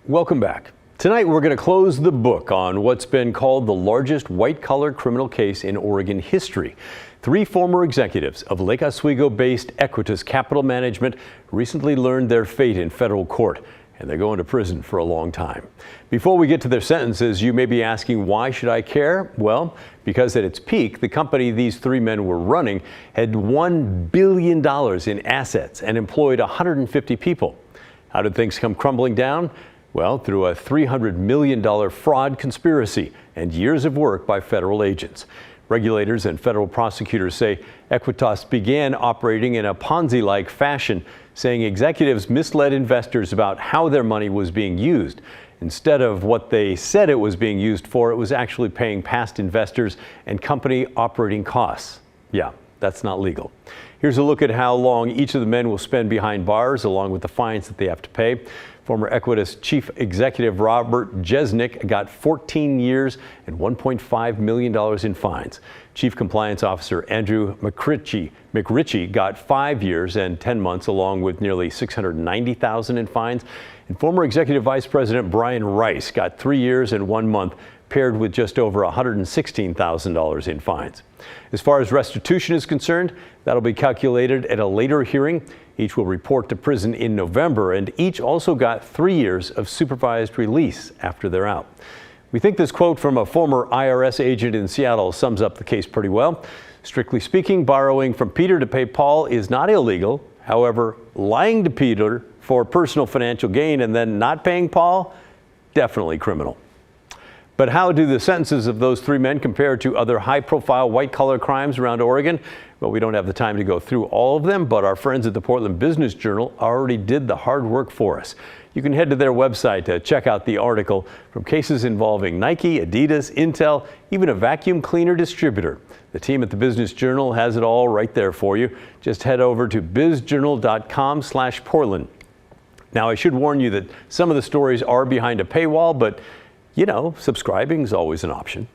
Welcome back. Tonight we're going to close the book on what's been called the largest white-collar criminal case in Oregon history. 3 former executives of Lake Oswego-based Aequitas Capital Management recently learned their fate in federal court, and they're going to prison for a long time. Before we get to their sentences, you may be asking, why should I care? Well, because at its peak, the company these 3 men were running had $1 billion in assets and employed 150 people. How did things come crumbling down? Well, through a $300 million fraud conspiracy and years of work by federal agents. Regulators and federal prosecutors say Aequitas began operating in a Ponzi-like fashion, saying executives misled investors about how their money was being used. Instead of what they said it was being used for, it was actually paying past investors and company operating costs. Yeah, that's not legal. Here's a look at how long each of the men will spend behind bars, along with the fines that they have to pay. Former Aequitas Chief Executive Robert Jesnick got 14 years and $1.5 million in fines. Chief Compliance Officer Andrew McRitchie got 5 years and 10 months, along with nearly $690,000 in fines. And former Executive Vice President Brian Rice got 3 years and 1 month, paired with just over $116,000 in fines. As far as restitution is concerned, that'll be calculated at a later hearing. Each will report to prison in November, and each also got 3 years of supervised release after they're out. We think this quote from a former IRS agent in Seattle sums up the case pretty well. Strictly speaking, borrowing from Peter to pay Paul is not illegal. However, lying to Peter for personal financial gain and then not paying Paul, definitely criminal. But how do the sentences of those 3 men compare to other high-profile white-collar crimes around Oregon? Well, we don't have the time to go through all of them, but our friends at the Portland Business Journal already did the hard work for us. You can head to their website to check out the article from cases involving Nike, Adidas, Intel, even a vacuum cleaner distributor. The team at the Business Journal has it all right there for you. Just head over to bizjournal.com/Portland. Now, I should warn you that some of the stories are behind a paywall, but you know, subscribing is always an option.